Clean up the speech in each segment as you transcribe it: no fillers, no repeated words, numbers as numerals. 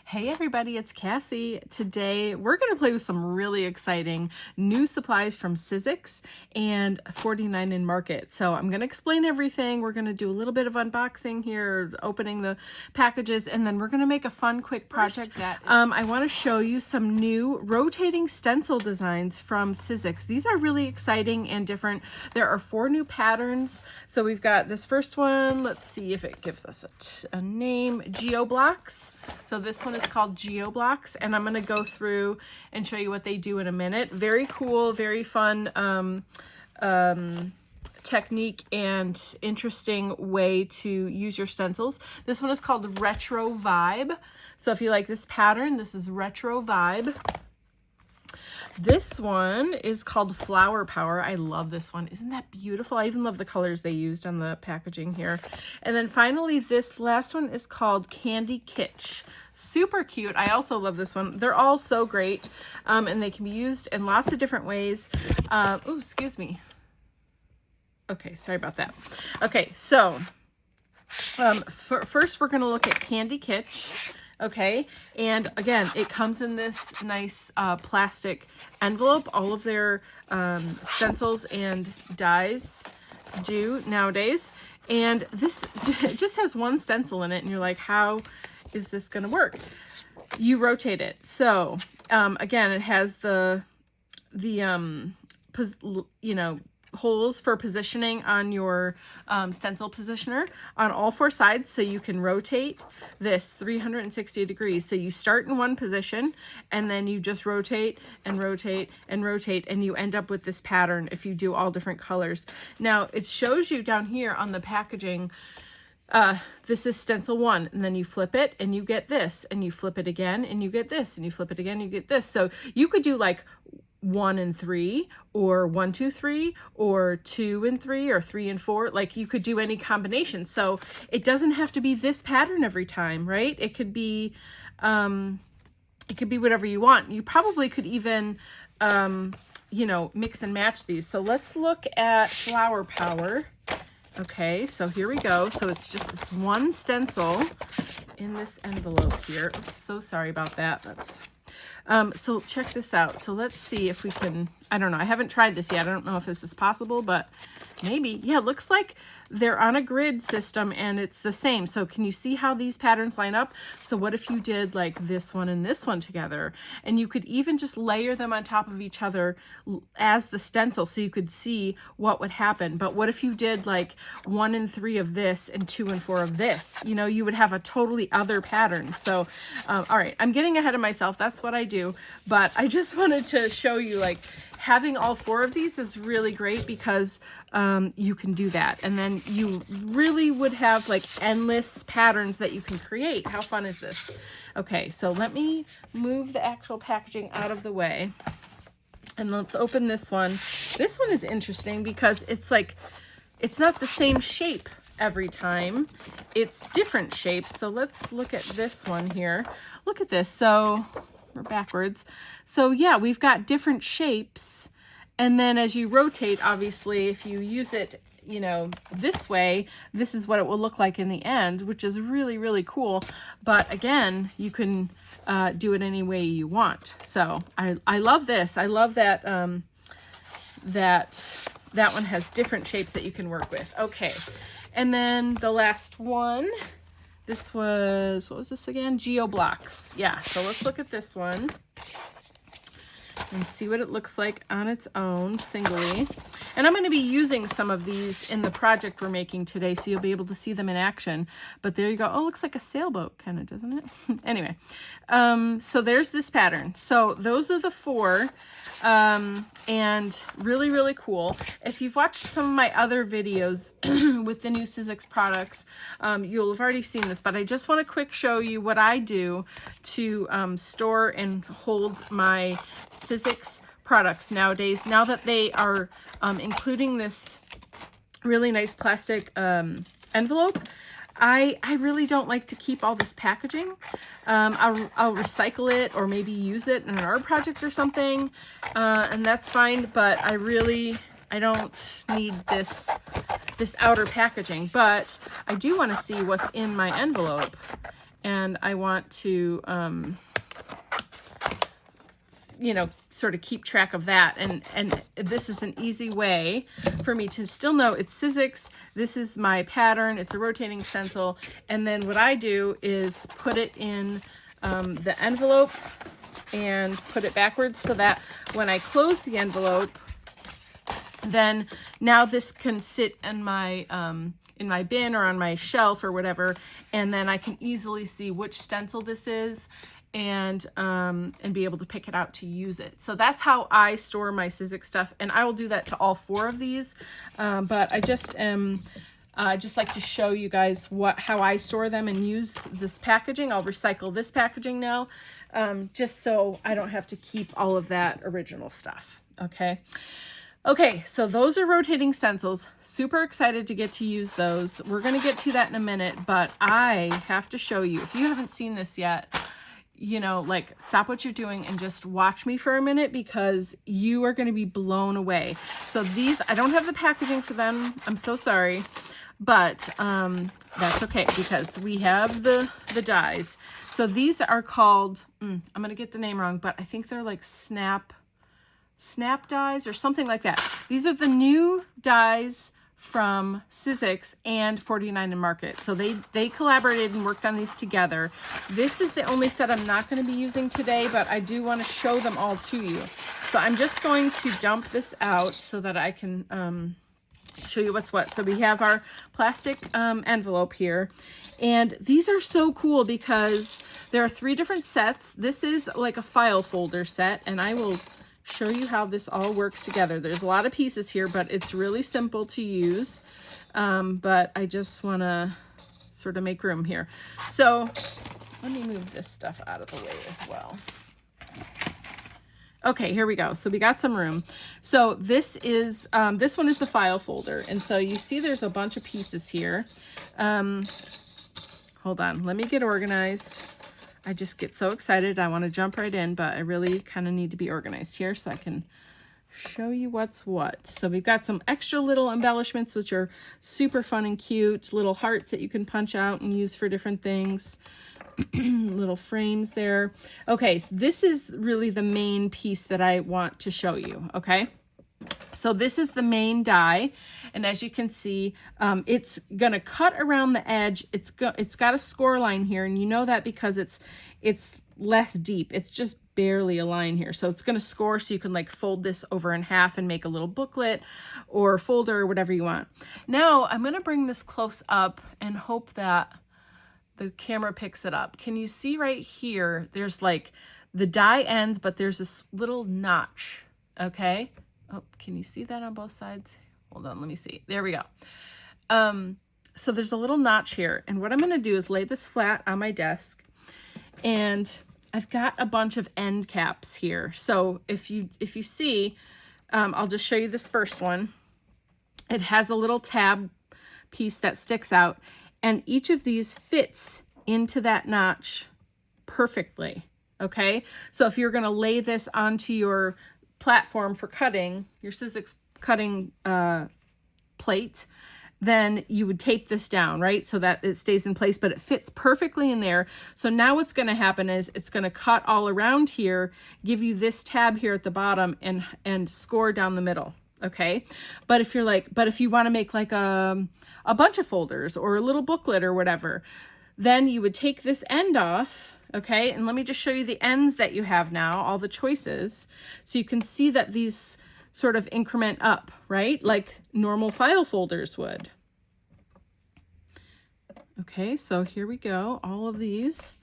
Hey everybody, it's Kassy. Today we're going to play with some really exciting new supplies from Sizzix and 49 in Market. So I'm going to explain everything. We're going to do a little bit of unboxing here, opening the packages, and then we're going to make a fun quick project. I want to show you some new rotating stencil designs from Sizzix. These are really exciting and different. There are 4 new patterns. So we've got this first one. Let's see if it gives us a name. Geo Blocks. So this one is called Geo Blocks, and I'm going to go through and show you what they do in a minute. Very cool, very fun technique and interesting way to use your stencils. This one is called Retro Vibe. So if you like this pattern, this is Retro Vibe. This one is called Flower Power. I love this one. Isn't that beautiful? I even love the colors they used on the packaging here. And then finally, this last one is called Candy Kitsch. Super cute. I also love this one. They're all so great, and they can be used in lots of different ways. Oh, excuse me. Okay, sorry about that. Okay, so first we're going to look at Candy Kitsch. Okay, and again, it comes in this nice plastic envelope. All of their stencils and dies do nowadays. And this just has one stencil in it, and you're like, how is this going to work? You rotate it. So again, it has the holes for positioning on your stencil positioner on all 4 sides, so you can rotate this 360 degrees. So you start in one position and then you just rotate and rotate and rotate, and you end up with this pattern if you do all different colors. Now it shows you down here on the packaging, this is stencil 1, and then you flip it and you get this, and you flip it again and you get this, and you flip it again and you get this. So you could do like 1 and 3, or 1, 2, 3, or 2 and 3, or 3 and 4. Like, you could do any combination. So it doesn't have to be this pattern every time, right? It could be whatever you want. You probably could even mix and match these. So let's look at Flower Power. Okay, so here we go. So it's just this one stencil in this envelope here. Oops, so sorry about that. So check this out. So let's see if we can, I don't know, I haven't tried this yet. I don't know if this is possible, but maybe. Yeah, it looks like they're on a grid system and it's the same. So can you see how these patterns line up? So what if you did like this one and this one together? And you could even just layer them on top of each other as the stencil, so you could see what would happen. But what if you did like 1 and 3 of this and 2 and 4 of this? You know, you would have a totally other pattern. So, all right, I'm getting ahead of myself. That's what I do. But I just wanted to show you, like, having all 4 of these is really great because you can do that. And then you really would have like endless patterns that you can create. How fun is this? Okay, so let me move the actual packaging out of the way. And let's open this one. This one is interesting because it's like, it's not the same shape every time. It's different shapes. So let's look at this one here. Look at this. So we're backwards. So yeah, we've got different shapes. And then as you rotate, obviously, if you use it, you know, this way, this is what it will look like in the end, which is really, really cool. But again, you can do it any way you want. So I love this. I love that that one has different shapes that you can work with. Okay. And then the last one, this was, what was this again? Geo Blocks. Yeah, so let's look at this one and see what it looks like on its own, singly. And I'm going to be using some of these in the project we're making today, so you'll be able to see them in action. But there you go. Oh, looks like a sailboat, kind of, doesn't it? Anyway, so there's this pattern. So those are the 4, and really, really cool. If you've watched some of my other videos with the new Sizzix products, you'll have already seen this, but I just want to quick show you what I do to store and hold my Sizzix products nowadays, now that they are including this really nice plastic envelope. I really don't like to keep all this packaging. I'll recycle it or maybe use it in an art project or something, and that's fine, but I don't need this outer packaging. But I do want to see what's in my envelope. and I want to, you know, sort of keep track of that. And this is an easy way for me to still know it's Sizzix. This is my pattern. It's a rotating stencil. And then what I do is put it in the envelope and put it backwards so that when I close the envelope, then now this can sit in my bin or on my shelf or whatever, and then I can easily see which stencil this is and be able to pick it out to use it. So that's how I store my Sizzix stuff, and I will do that to all 4 of these. But I just like to show you guys how I store them and use this packaging. I'll recycle this packaging now, just so I don't have to keep all of that original stuff. Okay, so those are rotating stencils. Super excited to get to use those. We're going to get to that in a minute, but I have to show you, if you haven't seen this yet, you know, like, stop what you're doing and just watch me for a minute, because you are going to be blown away. So these, I don't have the packaging for them. I'm so sorry, but that's okay, because we have the dies. So these are called, I'm going to get the name wrong, but I think they're like snap dies or something like that. These are the new dies from Sizzix and 49 and Market. So they collaborated and worked on these together. This is the only set I'm not going to be using today, but I do want to show them all to you. So I'm just going to dump this out so that I can show you what's what. So we have our plastic envelope here, and these are so cool because there are 3 different sets. This is like a file folder set, and I will show you how this all works together. There's a lot of pieces here, but it's really simple to use. But I just want to sort of make room here. So let me move this stuff out of the way as well. Okay, here we go. So we got some room. So this is, this one is the file folder. And so you see there's a bunch of pieces here. Hold on, let me get organized. I just get so excited. I want to jump right in, but I really kind of need to be organized here so I can show you what's what. So we've got some extra little embellishments, which are super fun and cute. Little hearts that you can punch out and use for different things. Little frames there. Okay, so this is really the main piece that I want to show you, okay? So this is the main die, and as you can see, it's gonna cut around the edge. It's got a score line here, and you know that because it's less deep. It's just barely a line here, so it's gonna score, so you can like fold this over in half and make a little booklet or folder or whatever you want. Now I'm gonna bring this close up and hope that the camera picks it up. Can you see right here? There's like the die ends, but there's this little notch. Okay. Oh, can you see that on both sides? Hold on, let me see. There we go. So there's a little notch here, and what I'm going to do is lay this flat on my desk, and I've got a bunch of end caps here. So if you see, I'll just show you this first one. It has a little tab piece that sticks out, and each of these fits into that notch perfectly. Okay, so if you're going to lay this onto your platform for cutting, your Sizzix cutting plate, then you would tape this down, right? So that it stays in place, but it fits perfectly in there. So now what's going to happen is it's going to cut all around here, give you this tab here at the bottom, and score down the middle. Okay, but if you want to make like a bunch of folders or a little booklet or whatever, then you would take this end off. Okay, and let me just show you the ends that you have now, all the choices, so you can see that these sort of increment up, right? Like normal file folders would. Okay, so here we go, all of these.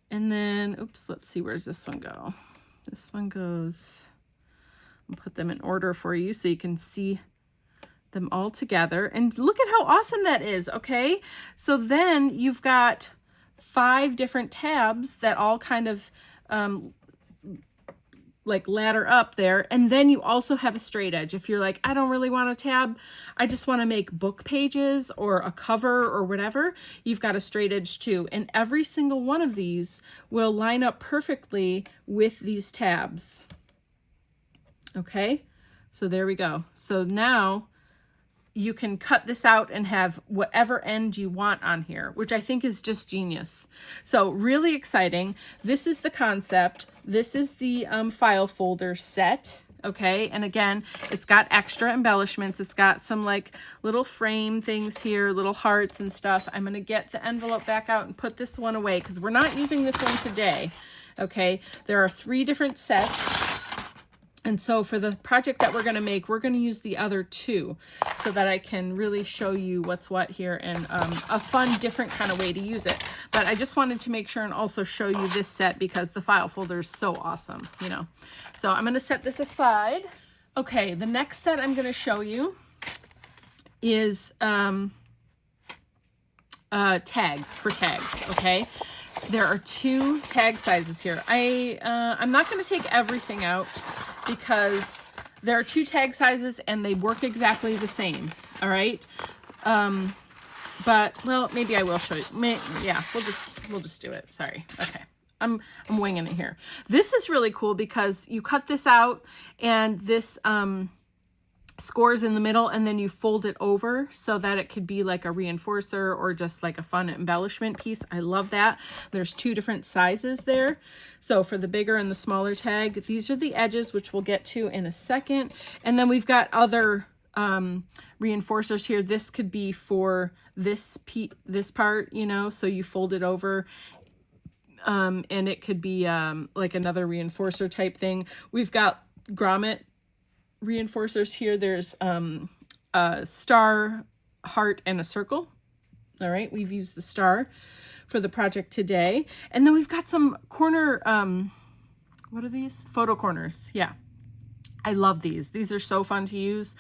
And then, oops, let's see, where's this one go? This one goes, I'll put them in order for you so you can see them all together. And look at how awesome that is, okay? So then you've got 5 different tabs that all kind of like ladder up there, and then you also have a straight edge. If you're like, I don't really want a tab, I just want to make book pages or a cover or whatever, you've got a straight edge too, and every single one of these will line up perfectly with these tabs. Okay, so there we go. So now you can cut this out and have whatever end you want on here, which I think is just genius. So really exciting. This is the concept. This is the file folder set. Okay, and again, it's got extra embellishments. It's got some like little frame things here, little hearts and stuff. I'm gonna get the envelope back out and put this one away because we're not using this one today. Okay, there are 3 different sets. And so for the project that we're going to make, we're going to use the other 2 so that I can really show you what's what here and a fun, different kind of way to use it. But I just wanted to make sure and also show you this set because the file folder is so awesome, you know. So I'm going to set this aside. Okay, the next set I'm going to show you is tags, for tags, okay? There are 2 tag sizes here. I'm not going to take everything out because there are 2 tag sizes and they work exactly the same. All right. But well, maybe I will show you. Yeah, we'll just do it. Sorry. Okay. I'm winging it here. This is really cool because you cut this out and this scores in the middle and then you fold it over so that it could be like a reinforcer or just like a fun embellishment piece. I love that. There's 2 different sizes there. So for the bigger and the smaller tag, these are the edges, which we'll get to in a second. And then we've got other reinforcers here. This could be for this part, you know, so you fold it over. And it could be like another reinforcer type thing. We've got grommet reinforcers here. There's a star, heart, and a circle. All right, we've used the star for the project today. And then we've got some corner, what are these? Photo corners. Yeah, I love these. These are so fun to use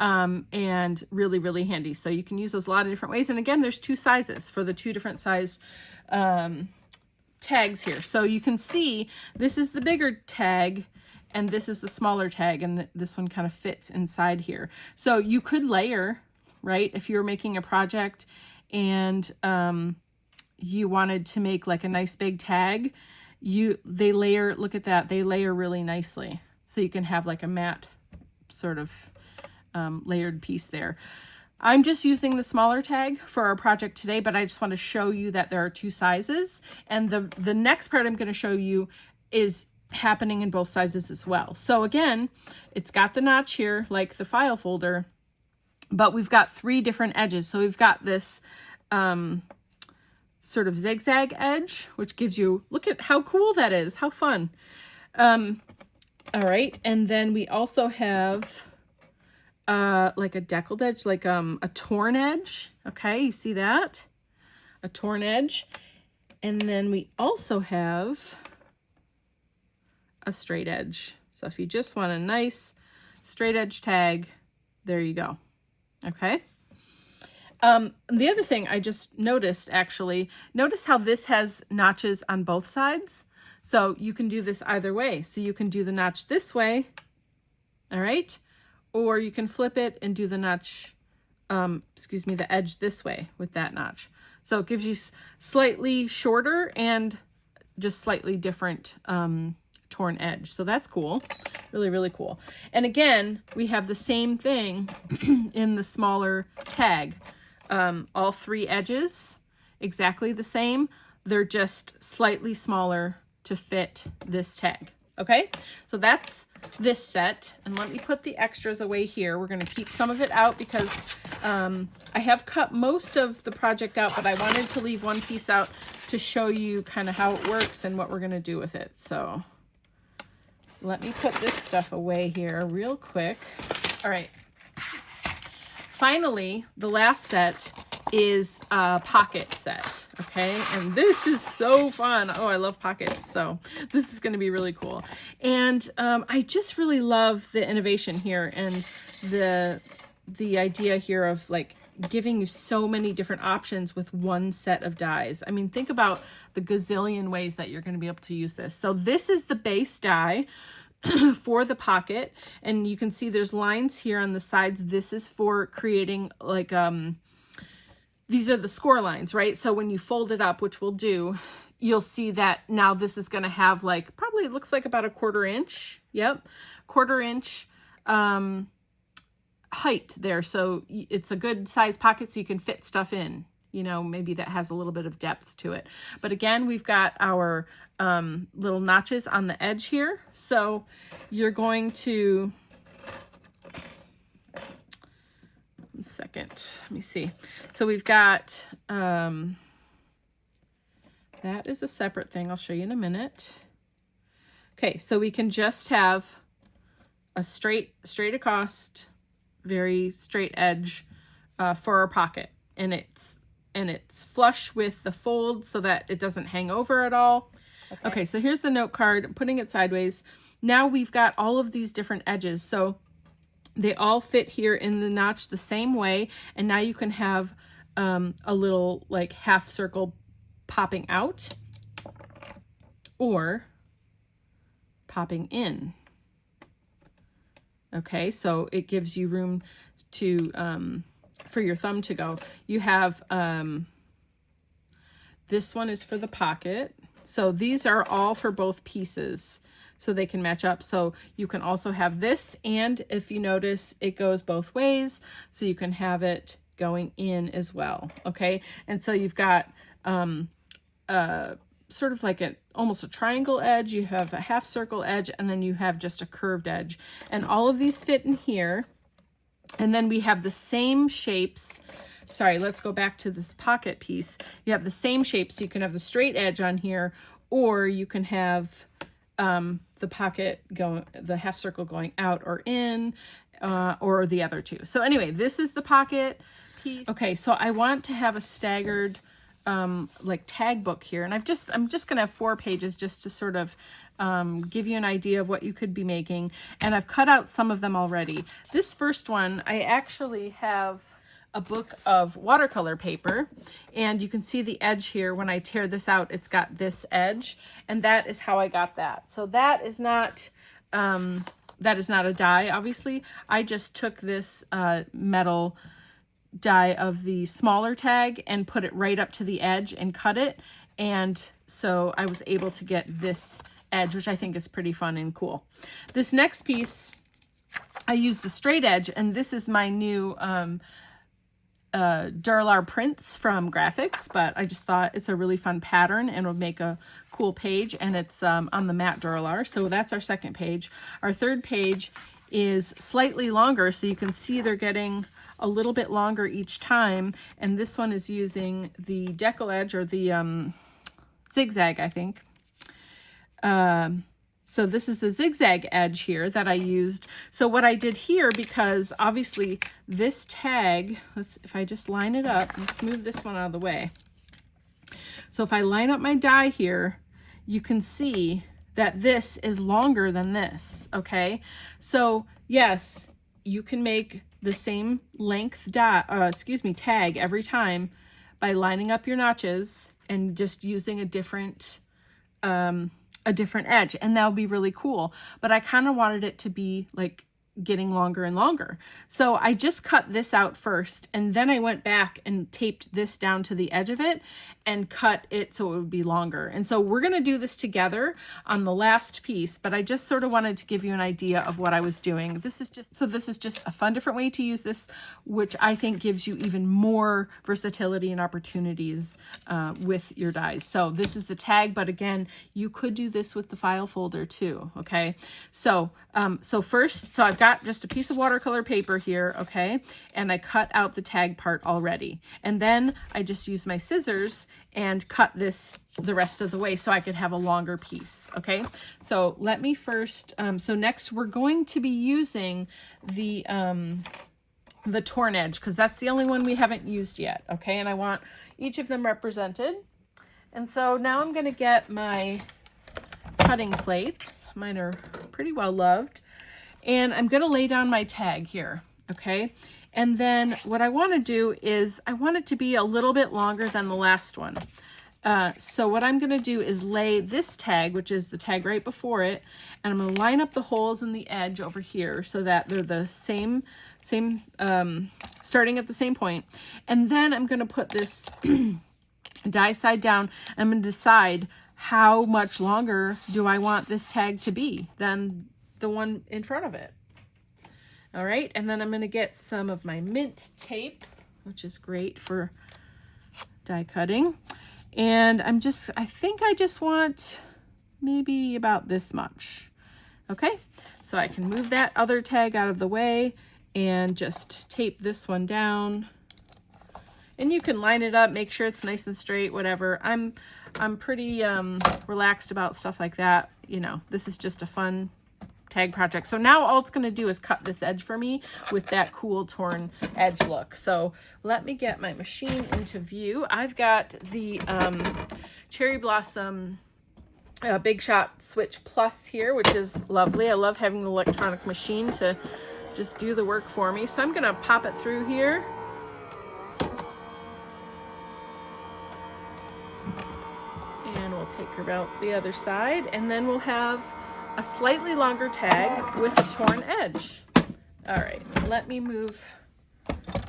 and really, really handy. So you can use those a lot of different ways. And again, there's 2 sizes for the 2 different size tags here. So you can see this is the bigger tag and this is the smaller tag, and this one kind of fits inside here. So you could layer, right? If you're making a project and you wanted to make like a nice big tag, they layer, look at that, they layer really nicely. So you can have like a matte sort of layered piece there. I'm just using the smaller tag for our project today, but I just want to show you that there are 2 sizes. And the next part I'm going to show you is happening in both sizes as well. So again, it's got the notch here like the file folder, but we've got 3 different edges. So we've got this sort of zigzag edge, which gives you, look at how cool that is, how fun. All right, and then we also have like a deckled edge, like a torn edge. Okay, you see that? A torn edge. And then we also have a straight edge. So if you just want a nice straight edge tag, there you go. Okay. The other thing I just noticed, actually, notice how this has notches on both sides. So you can do this either way. So you can do the notch this way, all right? Or you can flip it and do the notch, the edge this way with that notch. So it gives you slightly shorter and just slightly different torn edge. So that's cool. Really, really cool. And again, we have the same thing in the smaller tag. All 3 edges, exactly the same. They're just slightly smaller to fit this tag. Okay, so that's this set. And let me put the extras away here. We're going to keep some of it out because I have cut most of the project out, but I wanted to leave one piece out to show you kind of how it works and what we're going to do with it. So let me put this stuff away here real quick. All right. Finally, the last set is a pocket set, okay? And this is so fun. Oh, I love pockets, so this is going to be really cool. And I just really love the innovation here and the idea here of like giving you so many different options with one set of dies. I mean, think about the gazillion ways that you're going to be able to use this. So this is the base die for the pocket, and you can see there's lines here on the sides. This is for creating like these are the score lines, right? So when you fold it up, which we'll do, you'll see that now this is going to have like, probably it looks like about a 1/4 inch. Yep, 1/4 inch height there, so it's a good size pocket so you can fit stuff in, you know, maybe that has a little bit of depth to it. But again, we've got our little notches on the edge here, so you're going to, one second, let me see. So we've got that is a separate thing, I'll show you in a minute. Okay, so we can just have a straight across, very straight edge for our pocket, and it's flush with the fold so that it doesn't hang over at all. Okay, so here's the note card. I'm putting it sideways. Now we've got all of these different edges, so they all fit here in the notch the same way, and now you can have a little like half circle popping out or popping in. Okay, so it gives you room to for your thumb to go. You have this one is for the pocket. So these are all for both pieces, so they can match up. So you can also have this, and if you notice, it goes both ways, so you can have it going in as well. Okay, and so you've got sort of like almost a triangle edge, you have a half circle edge, and then you have just a curved edge. And all of these fit in here. And then we have the same shapes. Sorry, let's go back to this pocket piece. You have the same shapes. So you can have the straight edge on here, or you can have the pocket going, the half circle going out or in, or the other two. So anyway, this is the pocket piece. Okay, so I want to have a staggered like tag book here, and I'm just gonna have 4 pages just to sort of give you an idea of what you could be making, and I've cut out some of them already. This first one, I actually have a book of watercolor paper, and you can see the edge here. When I tear this out, it's got this edge, and that is how I got that. So that is not a die, obviously. I just took this metal die of the smaller tag and put it right up to the edge and cut it, and so I was able to get this edge, which I think is pretty fun and cool. This next piece, I used the straight edge, and this is my new Durlar prints from Graphics, but I just thought it's a really fun pattern and would make a cool page, and it's on the matte Durlar. So that's our second page. Our third page is slightly longer, so you can see they're getting a little bit longer each time, and this one is using the decal edge, or the zigzag, I think. So this is the zigzag edge here that I used. So what I did here, because obviously this tag, if I just line it up, let's move this one out of the way. So if I line up my die here, you can see that this is longer than this, okay? So yes, you can make the same length tag every time by lining up your notches and just using a different edge, and that would be really cool. But I kind of wanted it to be like getting longer and longer. So I just cut this out first, and then I went back and taped this down to the edge of it and cut it so it would be longer. And so we're going to do this together on the last piece, but I just sort of wanted to give you an idea of what I was doing. This is just a fun different way to use this, which I think gives you even more versatility and opportunities with your dies. So this is the tag, but again, you could do this with the file folder too. Okay. So first, I've got just a piece of watercolor paper here, okay, and I cut out the tag part already, and then I just used my scissors and cut this the rest of the way so I could have a longer piece. Okay, so let me first, so next we're going to be using the torn edge, because that's the only one we haven't used yet. Okay, and I want each of them represented. And so now I'm going to get my cutting plates. Mine are pretty well loved. And I'm going to lay down my tag here, okay? And then what I want to do is I want it to be a little bit longer than the last one. So what I'm going to do is lay this tag, which is the tag right before it, and I'm going to line up the holes in the edge over here so that they're the same starting at the same point. And then I'm going to put this die side down. I'm going to decide how much longer do I want this tag to be than the one in front of it. All right, and then I'm going to get some of my mint tape, which is great for die cutting. And I think I just want maybe about this much. Okay, so I can move that other tag out of the way and just tape this one down. And you can line it up, make sure it's nice and straight, whatever. I'm pretty relaxed about stuff like that. You know, this is just a fun tag project. So now all it's going to do is cut this edge for me with that cool torn edge look. So let me get my machine into view. I've got the Cherry Blossom Big Shot Switch Plus here, which is lovely. I love having the electronic machine to just do the work for me. So I'm going to pop it through here. And we'll take her out the other side, and then we'll have a slightly longer tag with a torn edge. All right, let me move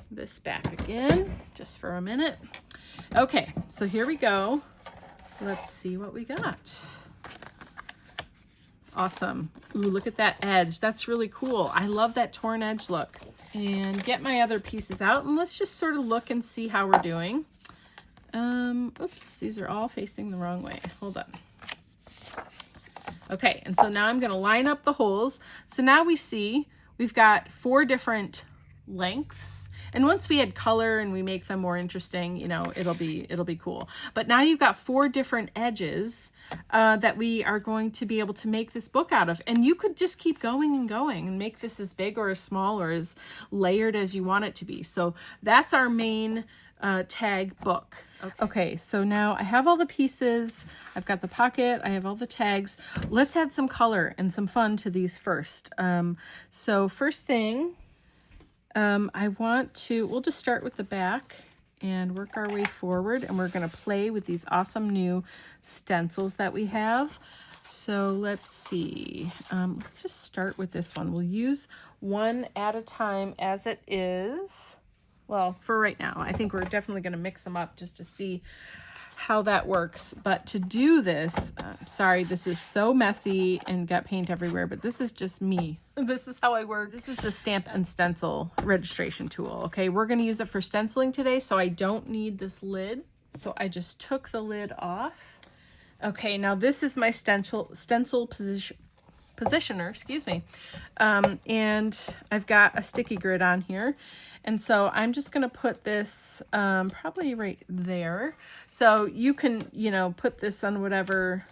this back again just for a minute. Okay, so here we go. Let's see what we got. Awesome. Ooh, look at that edge. That's really cool. I love that torn edge look. And get my other pieces out, and let's just sort of look and see how we're doing. Oops, these are all facing the wrong way. Hold on. Okay, and so now I'm going to line up the holes. So now we see we've got 4 different lengths. And once we add color and we make them more interesting, you know, it'll be cool. But now you've got 4 different edges that we are going to be able to make this book out of. And you could just keep going and going and make this as big or as small or as layered as you want it to be. So that's our main tag book. Okay, so now I have all the pieces. I've got the pocket. I have all the tags. Let's add some color and some fun to these first. So first thing, we'll just start with the back and work our way forward. And we're going to play with these awesome new stencils that we have. So let's see. Let's just start with this one. We'll use one at a time as it is. Well, for right now, I think we're definitely going to mix them up just to see how that works. But to do this, sorry, this is so messy and got paint everywhere, but this is just me. This is how I work. This is the Stamp and Stencil registration tool. Okay, we're going to use it for stenciling today, so I don't need this lid. So I just took the lid off. Okay, now this is my stencil positioner, excuse me. And I've got a sticky grid on here. And so I'm just going to put this probably right there. So you can, you know, put this on whatever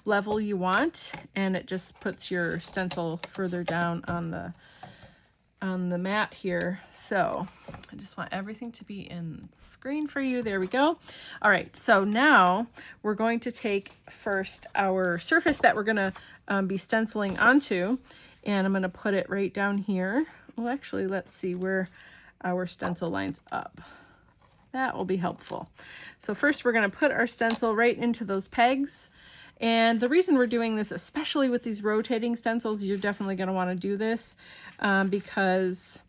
level you want, and it just puts your stencil further down on the mat here. So I just want everything to be in the screen for you. There we go. All right, so now we're going to take first our surface that we're going to be stenciling onto, and I'm going to put it right down here. Well, actually, let's see where our stencil lines up. That will be helpful. So first we're going to put our stencil right into those pegs. And the reason we're doing this, especially with these rotating stencils, you're definitely going to want to do this because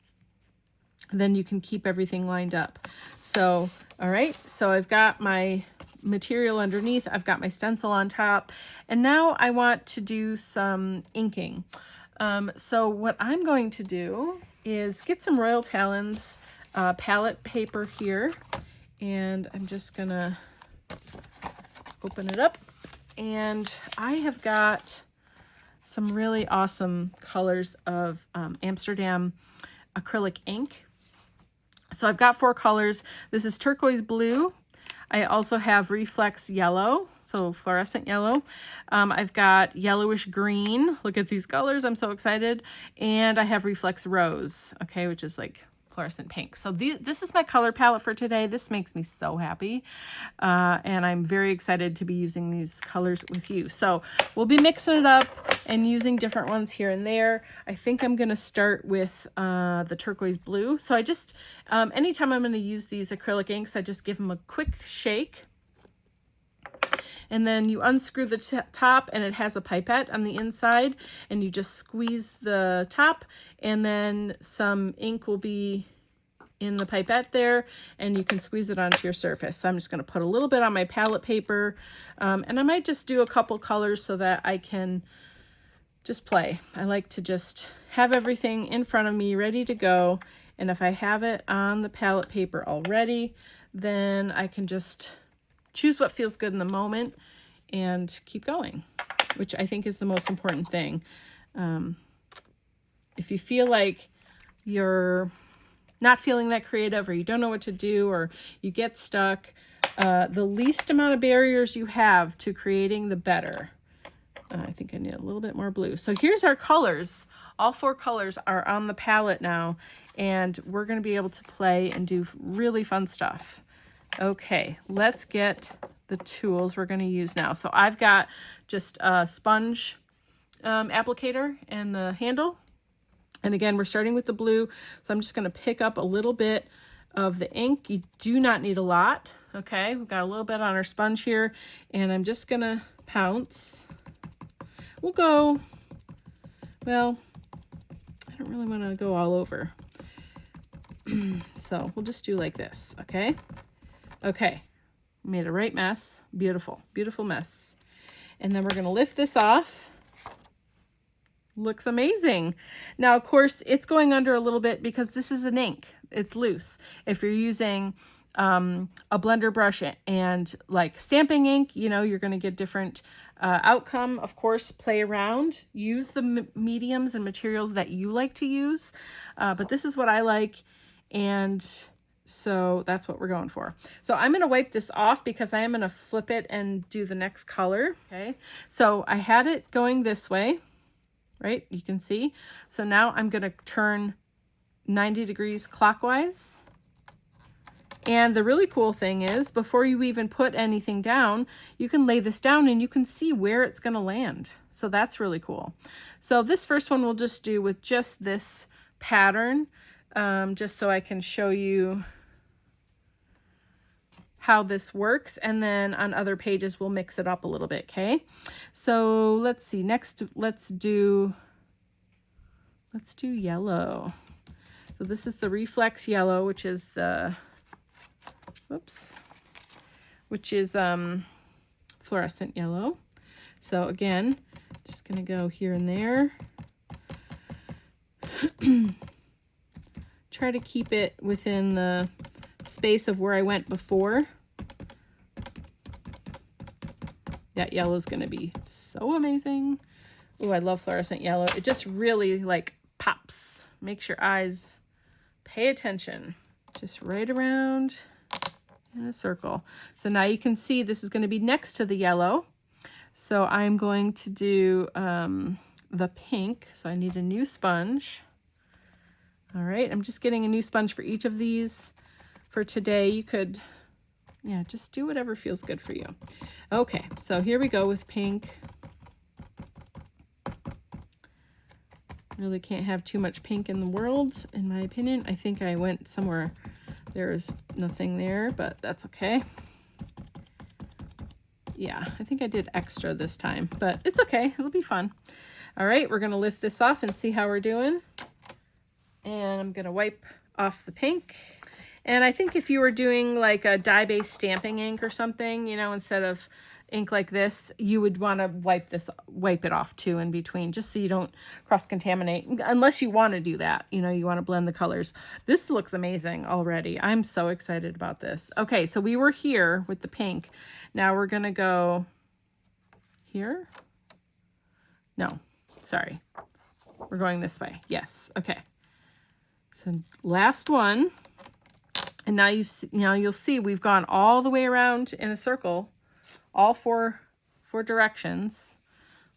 then you can keep everything lined up. So, all right, so I've got my material underneath, I've got my stencil on top, and now I want to do some inking. So what I'm going to do is get some Royal Talons palette paper here, and I'm just gonna open it up, and I have got some really awesome colors of Amsterdam acrylic ink. So I've got 4 colors. This is turquoise blue. I also have reflex yellow, so fluorescent yellow. I've got yellowish green. Look at these colors. I'm so excited. And I have reflex rose, okay, which is like fluorescent pink. So this is my color palette for today. This makes me so happy. And I'm very excited to be using these colors with you. So we'll be mixing it up and using different ones here and there. I think I'm going to start with the turquoise blue. So I just, anytime I'm going to use these acrylic inks, I just give them a quick shake. And then you unscrew the top, and it has a pipette on the inside, and you just squeeze the top, and then some ink will be in the pipette there, and you can squeeze it onto your surface. So I'm just going to put a little bit on my palette paper, and I might just do a couple colors so that I can just play. I like to just have everything in front of me ready to go. And if I have it on the palette paper already, then I can just choose what feels good in the moment and keep going, which I think is the most important thing. If you feel like you're not feeling that creative, or you don't know what to do, or you get stuck, the least amount of barriers you have to creating, the better. I think I need a little bit more blue. So here's our colors. All 4 colors are on the palette now, and we're going to be able to play and do really fun stuff. Okay, let's get the tools we're going to use now. So I've got just a sponge applicator and the handle. And again, we're starting with the blue. So I'm just going to pick up a little bit of the ink. You do not need a lot. Okay, we've got a little bit on our sponge here, and I'm just going to pounce. We'll go, well, I don't really want to go all over. So we'll just do like this, okay? Okay, made a right mess. Beautiful, beautiful mess. And then we're going to lift this off. Looks amazing. Now, of course, it's going under a little bit because this is an ink. It's loose. If you're using a blender brush and like stamping ink, you know, you're going to get different outcome. Of course, play around. Use the mediums and materials that you like to use. But this is what I like. And so that's what we're going for. So I'm going to wipe this off because I am going to flip it and do the next color. Okay. So I had it going this way, right? You can see. So now I'm going to turn 90 degrees clockwise. And the really cool thing is, before you even put anything down, you can lay this down and you can see where it's going to land. So that's really cool. So this first one we'll just do with just this pattern, just so I can show you how this works. And then on other pages, we'll mix it up a little bit. Okay. So let's see. Next, let's do yellow. So this is the reflex yellow, which is the, which is fluorescent yellow. So again, just going to go here and there. Try to keep it within the space of where I went before. That yellow is going to be so amazing. Oh, I love fluorescent yellow. It just really like pops. Makes your eyes pay attention. Just right around in a circle. So now you can see this is going to be next to the yellow. So I'm going to do the pink. So I need a new sponge. All right, I'm just getting a new sponge for each of these. For today, you could, yeah, just do whatever feels good for you. Okay, so here we go with pink. Really can't have too much pink in the world, in my opinion. I think I went somewhere there is nothing there, but that's okay. Yeah, I think I did extra this time, but it's okay. It'll be fun. All right, we're going to lift this off and see how we're doing. And I'm going to wipe off the pink. And I think if you were doing like a dye-based stamping ink or something, you know, instead of ink like this, you would want to wipe it off too in between, just so you don't cross-contaminate, unless you want to do that. You know, you want to blend the colors. This looks amazing already. I'm so excited about this. Okay, so we were here with the pink. Now we're going to go here. No, sorry. We're going this way. Yes, okay. So last one. And now you'll see we've gone all the way around in a circle, all four directions,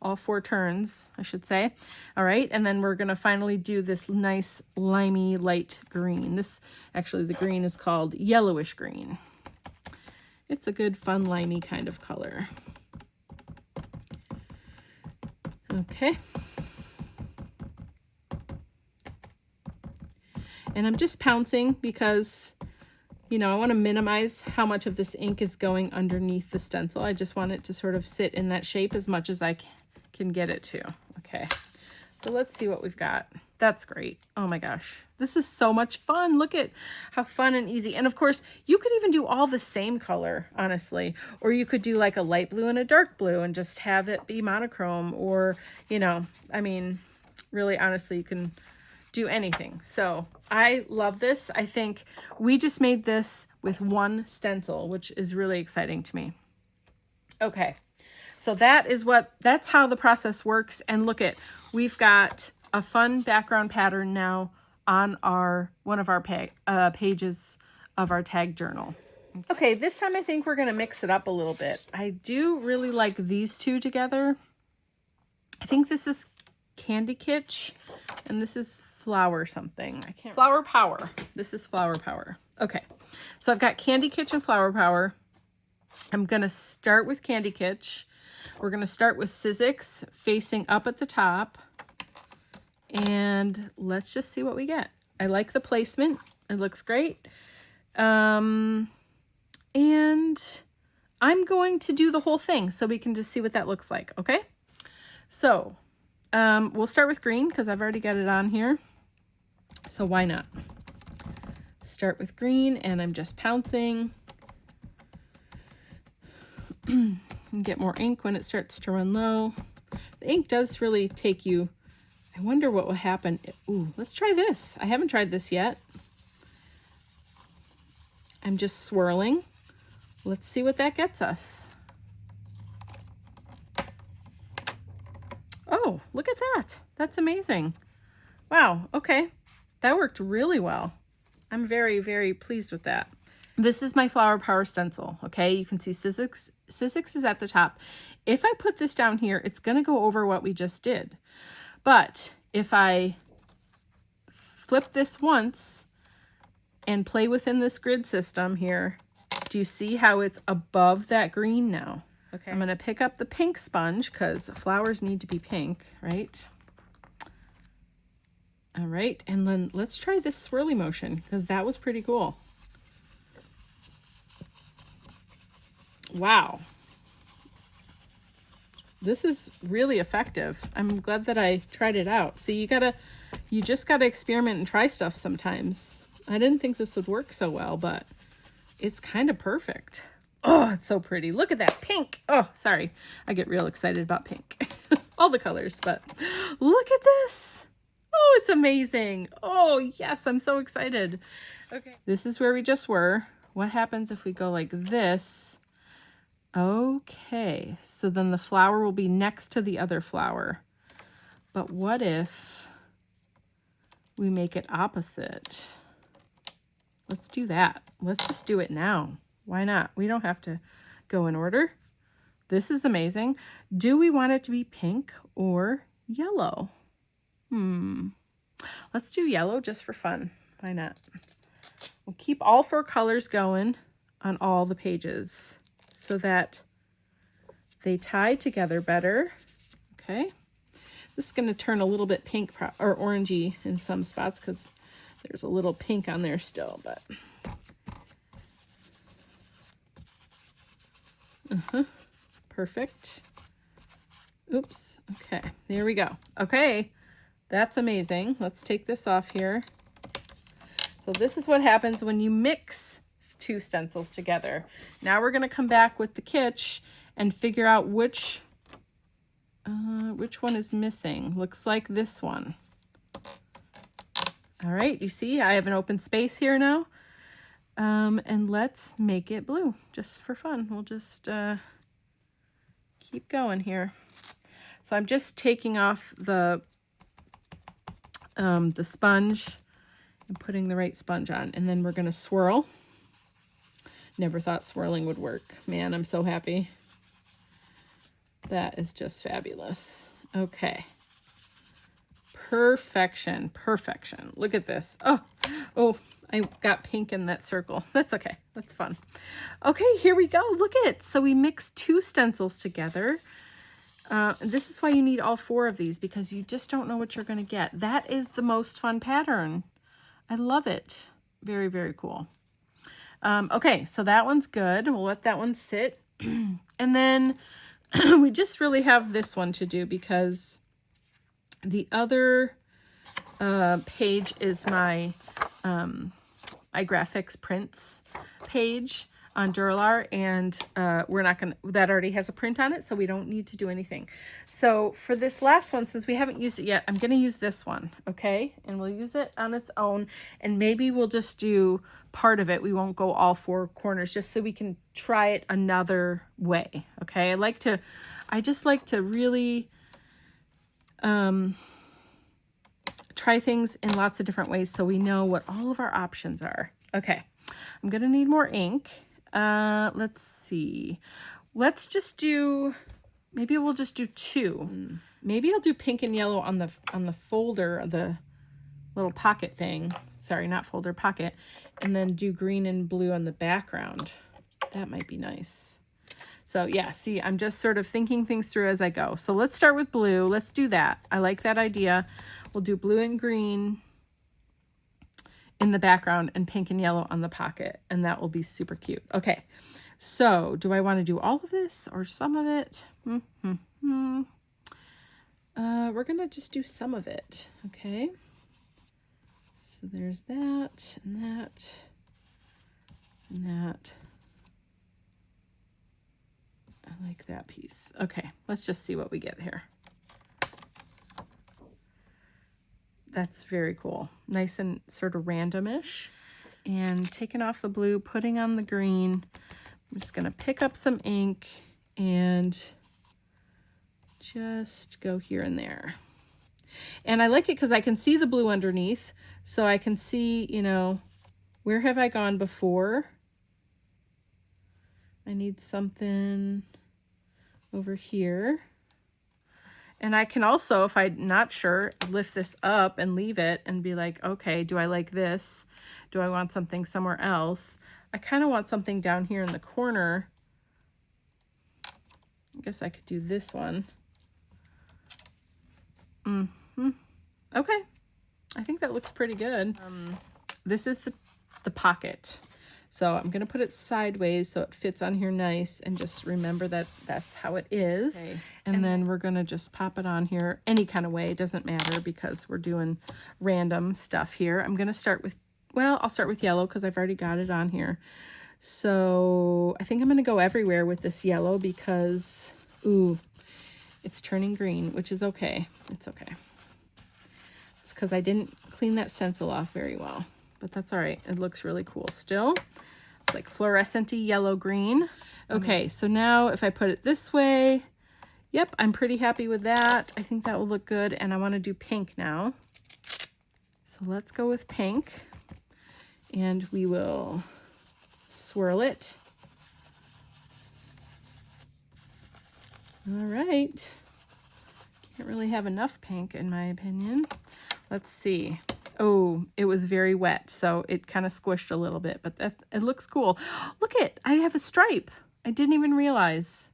all 4 turns, I should say. All right, and then we're going to finally do this nice limey light green. This, actually, the green is called yellowish green. It's a good, fun, limey kind of color. Okay. And I'm just pouncing because, you know, I want to minimize how much of this ink is going underneath the stencil. I just want it to sort of sit in that shape as much as I can get it to. Okay, so let's see what we've got. That's great. Oh my gosh. This is so much fun. Look at how fun and easy. And of course, you could even do all the same color, honestly. Or you could do like a light blue and a dark blue and just have it be monochrome. Or, you know, I mean, really, honestly, you can do anything. So I love this. I think we just made this with one stencil, which is really exciting to me. Okay. So that's how the process works. And look at, we've got a fun background pattern now on one of our pages of our tag journal. Okay, this time I think we're going to mix it up a little bit. I do really like these two together. I think this is Candy Kitsch and this is Flower something. I can't. Flower Power. This is Flower Power. Okay, so I've got Candy Kitsch and Flower Power. I'm going to start with Candy Kitsch. We're going to start with Sizzix facing up at the top. And let's just see what we get. I like the placement. It looks great. And I'm going to do the whole thing so we can just see what that looks like, okay? So we'll start with green because I've already got it on here. So why not? Start with green and I'm just pouncing. And get more ink when it starts to run low. The ink does really take you. I wonder what will happen. Ooh, let's try this. I haven't tried this yet. I'm just swirling. Let's see what that gets us. Oh, look at that. That's amazing. Wow, okay. That worked really well. I'm very, very pleased with that. This is my Flower Power stencil, okay? You can see Sizzix is at the top. If I put this down here, it's going to go over what we just did. But if I flip this once and play within this grid system here, do you see how it's above that green now? Okay. I'm going to pick up the pink sponge because flowers need to be pink, right? All right, and then let's try this swirly motion because that was pretty cool. Wow. This is really effective. I'm glad that I tried it out. See, you just gotta experiment and try stuff sometimes. I didn't think this would work so well, but it's kind of perfect. Oh, it's so pretty. Look at that pink. Oh, sorry. I get real excited about pink. All the colors, but look at this. Oh, it's amazing. Oh, yes, I'm so excited. Okay. This is where we just were. What happens if we go like this? Okay, so then the flower will be next to the other flower. But what if we make it opposite? Let's do that. Let's just do it now. Why not? We don't have to go in order. This is amazing. Do we want it to be pink or yellow? Let's do yellow just for fun. Why not? We'll keep all 4 colors going on all the pages so that they tie together better. Okay. This is going to turn a little bit pink or orangey in some spots because there's a little pink on there still, but perfect. Oops. Okay, there we go. Okay, that's amazing. Let's take this off here. So this is what happens when you mix 2 stencils together. Now we're going to come back with the kitsch and figure out which one is missing. Looks like this one. All right, you see I have an open space here now. And let's make it blue just for fun. We'll just keep going here. So I'm just taking off the sponge and putting the right sponge on, and then we're going to swirl. Never thought swirling would work. Man, I'm so happy. That is just fabulous. Okay. Perfection. Perfection. Look at this. Oh, I got pink in that circle. That's okay. That's fun. Okay, here we go. Look at it. So we mixed 2 stencils together. This is why you need all 4 of these, because you just don't know what you're going to get. That is the most fun pattern. I love it. Very, very cool. Okay, so that one's good. We'll let that one sit. And then we just really have this one to do because the other page is my my graphics prints page on Duralar, and we're not gonna, that already has a print on it, so we don't need to do anything. So for this last one, since we haven't used it yet, I'm gonna use this one, okay? And we'll use it on its own, and maybe we'll just do part of it. We won't go all four corners, just so we can try it another way, okay? I just like to really try things in lots of different ways so we know what all of our options are. Okay, I'm gonna need more ink. Let's see. Let's just do, maybe we'll just do two. Maybe I'll do pink and yellow on the folder, the little pocket thing. Sorry, not folder, pocket. And then do green and blue on the background. That might be nice. So yeah, see, I'm just sort of thinking things through as I go. So let's start with blue. Let's do that. I like that idea. We'll do blue and green in the background and pink and yellow on the pocket, and that will be super cute. Okay, so do I want to do all of this or some of it? We're gonna just do some of it, okay? So there's that and that and that. I like that piece. Okay, let's just see what we get here. That's very cool. Nice and sort of randomish. And taking off the blue, putting on the green. I'm just gonna pick up some ink and just go here and there. And I like it because I can see the blue underneath, so I can see, you know, where have I gone before? I need something over here. And I can also, if I'm not sure, lift this up and leave it and be like, okay, do I like this? Do I want something somewhere else? I kind of want something down here in the corner. I guess I could do this one. Okay, I think that looks pretty good. This is the pocket. So I'm going to put it sideways so it fits on here nice, and just remember that that's how it is. Okay. And then we're going to just pop it on here any kind of way. It doesn't matter because we're doing random stuff here. I'm going to start with, well, I'll start with yellow because I've already got it on here. So I think I'm going to go everywhere with this yellow because, ooh, it's turning green, which is okay. It's okay. It's because I didn't clean that stencil off very well. But that's all right. It looks really cool still. It's like fluorescent-y yellow green. Okay, so now if I put it this way, yep, I'm pretty happy with that. I think that will look good. And I want to do pink now. So let's go with pink. And we will swirl it. All right. Can't really have enough pink in my opinion. Let's see. Oh, it was very wet, so it kind of squished a little bit, but it looks cool. Look it, I have a stripe. I didn't even realize.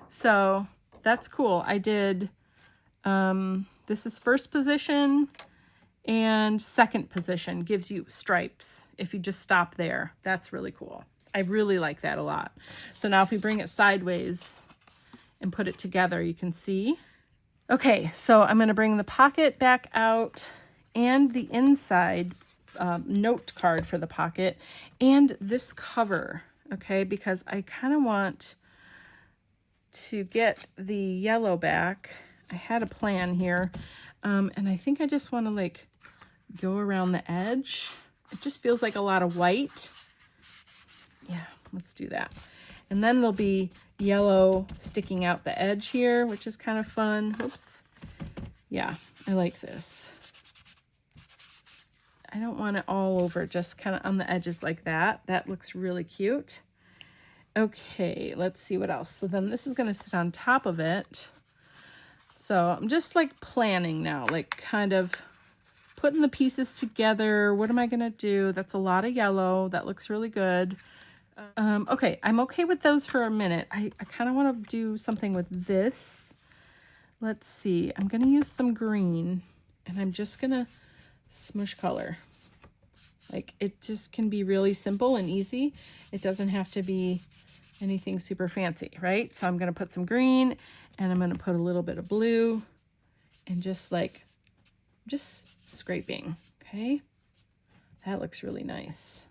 So that's cool. I did, this is first position and second position gives you stripes if you just stop there. That's really cool. I really like that a lot. So now if we bring it sideways and put it together, you can see. Okay, so I'm gonna bring the pocket back out and the inside note card for the pocket and this cover, okay, because I kind of want to get the yellow back. I had a plan here, and I think I just want to like go around the edge. It just feels like a lot of white. Yeah, let's do that. And then there'll be yellow sticking out the edge here, which is kind of fun. Oops. Yeah, I like this. I don't want it all over, just kind of on the edges like that. That looks really cute. Okay, let's see what else. So then this is going to sit on top of it. So I'm just like planning now, like kind of putting the pieces together. What am I going to do? That's a lot of yellow. That looks really good. Okay, I'm okay with those for a minute. I kind of want to do something with this. Let's see. I'm going to use some green, and I'm just going to smush color. Like, it just can be really simple and easy. It doesn't have to be anything super fancy, right? So I'm going to put some green, and I'm going to put a little bit of blue, and just like just scraping, okay? That looks really nice.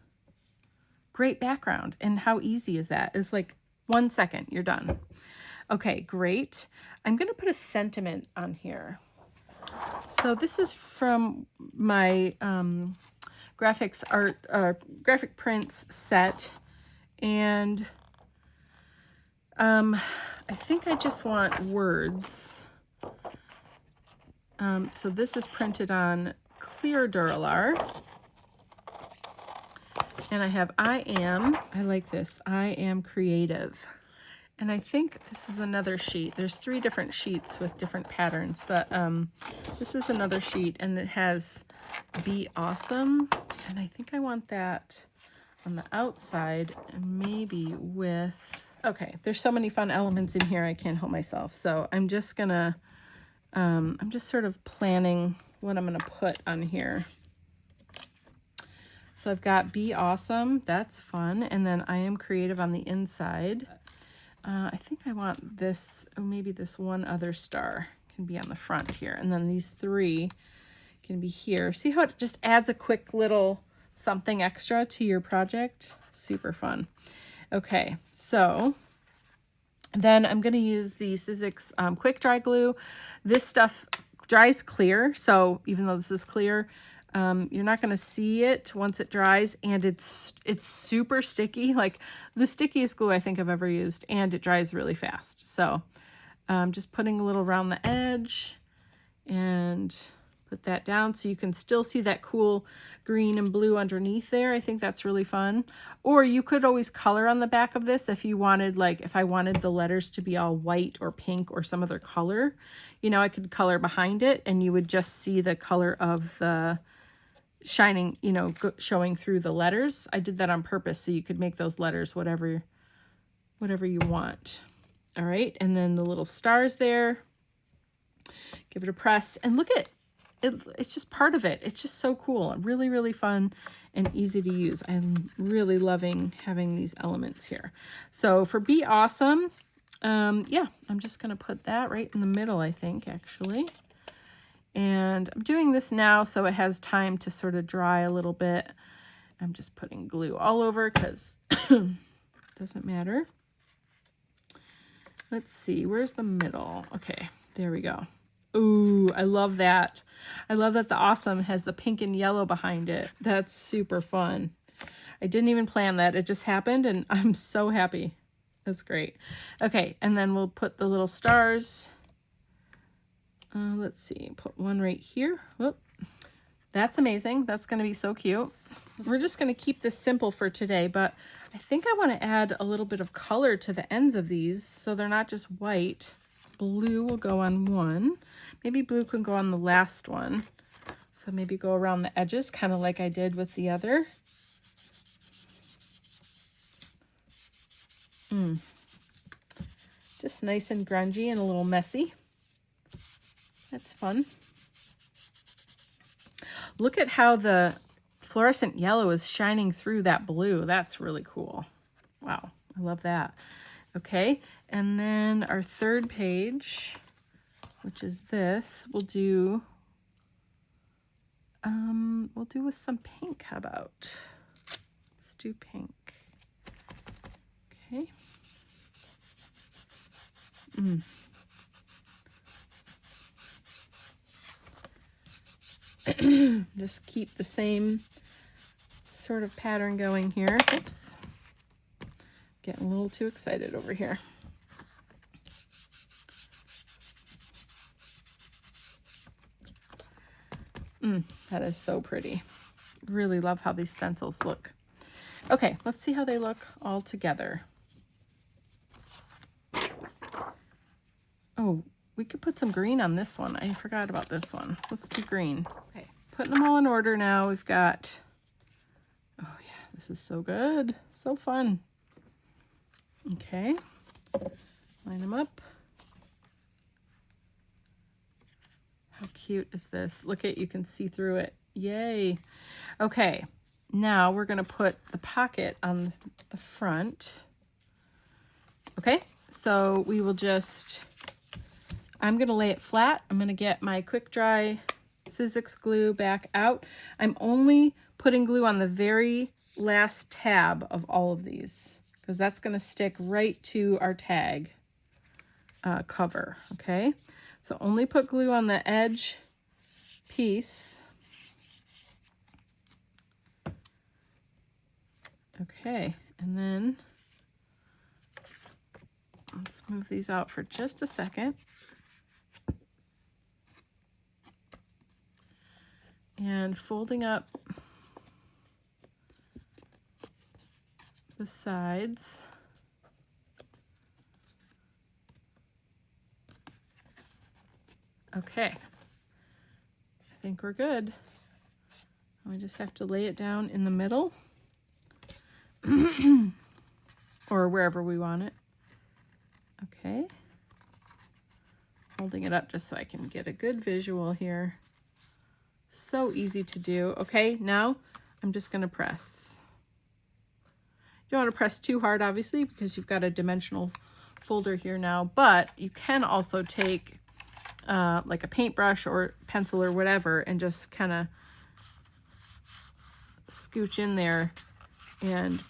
Great background. And how easy is that? It's like 1 second, you're done. Okay, great. I'm gonna put a sentiment on here. So this is from my graphic prints set. And I think I just want words. So this is printed on clear Duralar. And I have I like this, I am creative. And I think this is another sheet. There's 3 different sheets with different patterns, but this is another sheet and it has be awesome. And I think I want that on the outside and maybe with, okay, there's so many fun elements in here I can't help myself. So I'm just gonna, I'm just sort of planning what I'm gonna put on here. So I've got be awesome, that's fun. And then I am creative on the inside. I think I want this, maybe this one other star can be on the front here. And then these 3 can be here. See how it just adds a quick little something extra to your project? Super fun. Okay, so then I'm going to use the Sizzix quick dry glue. This stuff dries clear, so even though this is clear, you're not going to see it once it dries, and it's super sticky, like the stickiest glue I think I've ever used, and it dries really fast. So just putting a little around the edge and put that down so you can still see that cool green and blue underneath there. I think that's really fun. Or you could always color on the back of this if you wanted, like if I wanted the letters to be all white or pink or some other color, you know, I could color behind it and you would just see the color of the shining, you know, showing through the letters. I did that on purpose so you could make those letters whatever you want. All right, and then the little stars there. Give it a press and look at it. It's just part of it. It's just so cool. Really, really fun and easy to use. I'm really loving having these elements here. So for Be Awesome, yeah, I'm just gonna put that right in the middle, I think, actually. And I'm doing this now so it has time to sort of dry a little bit. I'm just putting glue all over because it doesn't matter. Let's see, where's the middle? Okay, there we go. Ooh, I love that. I love that the awesome has the pink and yellow behind it. That's super fun. I didn't even plan that. It just happened and I'm so happy. That's great. Okay, and then we'll put the little stars. Let's see, put one right here. Whoop. That's amazing. That's going to be so cute. We're just going to keep this simple for today, but I think I want to add a little bit of color to the ends of these so they're not just white. Blue will go on one. Maybe blue can go on the last one. So maybe go around the edges, kind of like I did with the other. Just nice and grungy and a little messy. That's fun. Look at how the fluorescent yellow is shining through that blue. That's really cool. Wow, I love that. Okay, and then our third page, which is this, we'll do with some pink. How about? Let's do pink. Okay. Just keep the same sort of pattern going here. Oops. Getting a little too excited over here. That is so pretty. Really love how these stencils look. Okay, let's see how they look all together. Oh, we could put some green on this one. I forgot about this one. Let's do green. Okay, putting them all in order now. We've got, oh yeah, this is so good. So fun. Okay, line them up. How cute is this? Look at, you can see through it. Yay. Okay, now we're gonna put the pocket on the front. Okay, so we will just, I'm gonna lay it flat. I'm gonna get my quick dry Sizzix glue back out. I'm only putting glue on the very last tab of all of these because that's going to stick right to our tag cover, okay? So only put glue on the edge piece. Okay, and then let's move these out for just a second. And folding up the sides. Okay, I think we're good. We just have to lay it down in the middle or wherever we want it. Okay, holding it up just so I can get a good visual here. So easy to do. Okay, now I'm just going to press. You don't want to press too hard, obviously, because you've got a dimensional folder here now, but you can also take like a paintbrush or pencil or whatever and just kind of scooch in there and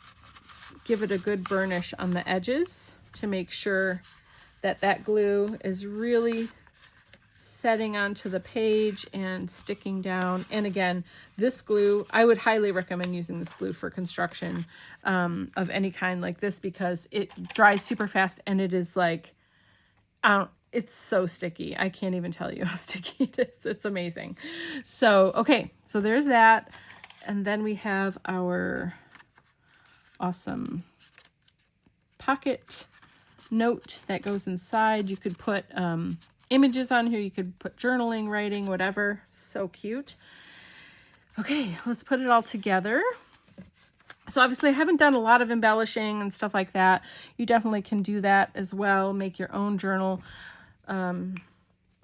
give it a good burnish on the edges to make sure that that glue is really setting onto the page and sticking down. And again, this glue, I would highly recommend using this glue for construction of any kind like this because it dries super fast and it is like, it's so sticky. I can't even tell you how sticky it is. It's amazing. So, okay, so there's that. And then we have our awesome pocket note that goes inside. You could put images on here. You could put journaling, writing, whatever. So cute. Okay, let's put it all together. So obviously I haven't done a lot of embellishing and stuff like that. You definitely can do that as well. Make your own journal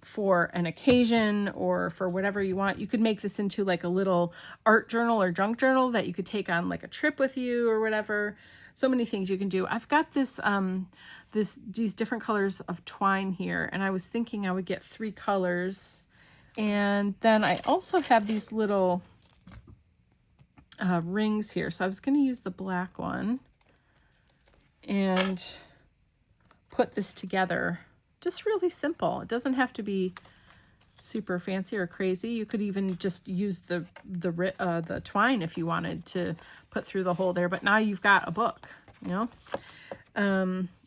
for an occasion or for whatever you want. You could make this into like a little art journal or junk journal that you could take on like a trip with you or whatever. So many things you can do. I've got this these different colors of twine here, and I was thinking I would get 3 colors. And then I also have these little rings here. So I was going to use the black one and put this together. Just really simple. It doesn't have to be super fancy or crazy. You could even just use the twine if you wanted to put through the hole there. But now you've got a book, you know.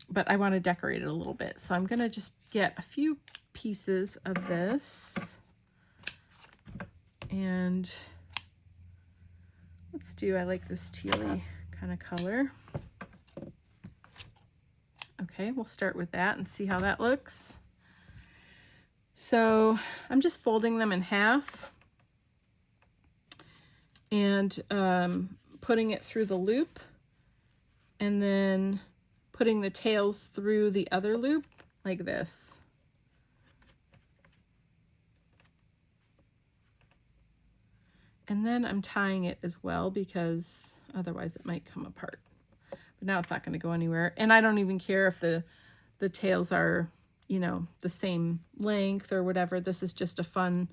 But I want to decorate it a little bit, so I'm gonna just get a few pieces of this, and let's do. I like this tealy kind of color. Okay, we'll start with that and see how that looks. So I'm just folding them in half and putting it through the loop and then putting the tails through the other loop like this. And then I'm tying it as well because otherwise it might come apart. But now it's not going to go anywhere. And I don't even care if the tails are, you know, the same length or whatever. This is just a fun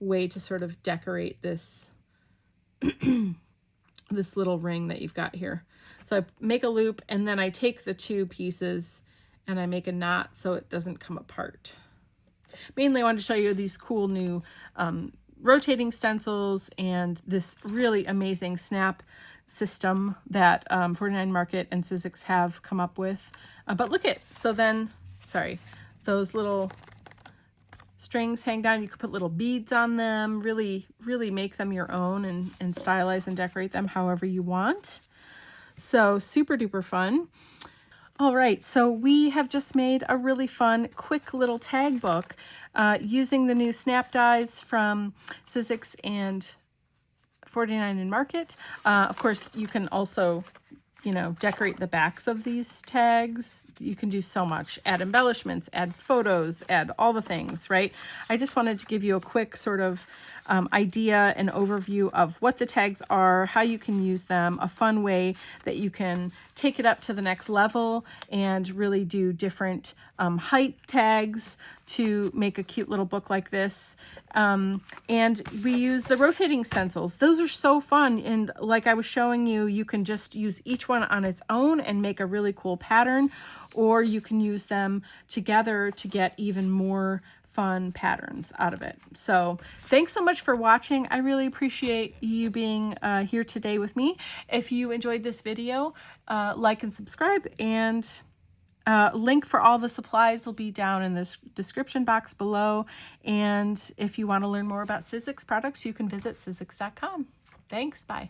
way to sort of decorate this this little ring that you've got here. So I make a loop and then I take the 2 pieces and I make a knot so it doesn't come apart. Mainly I wanted to show you these cool new rotating stencils and this really amazing snap system that 49 Market and Sizzix have come up with. But look at, so then, sorry, those little strings hang down. You could put little beads on them, really, really make them your own and stylize and decorate them however you want. So super duper fun. All right, so we have just made a really fun, quick little tag book using the new snap dies from Sizzix and 49 in Market. Of course, you can also you know, decorate the backs of these tags. You can do so much. Add embellishments, add photos, add all the things, right? I just wanted to give you a quick sort of idea and overview of what the tags are, how you can use them, a fun way that you can take it up to the next level and really do different height tags to make a cute little book like this. And we use the rotating stencils. Those are so fun. And like I was showing you, you can just use each one on its own and make a really cool pattern, or you can use them together to get even more fun patterns out of it. So thanks so much for watching. I really appreciate you being here today with me. If you enjoyed this video, like and subscribe, and link for all the supplies will be down in the description box below. And if you want to learn more about Sizzix products, you can visit Sizzix.com. Thanks. Bye.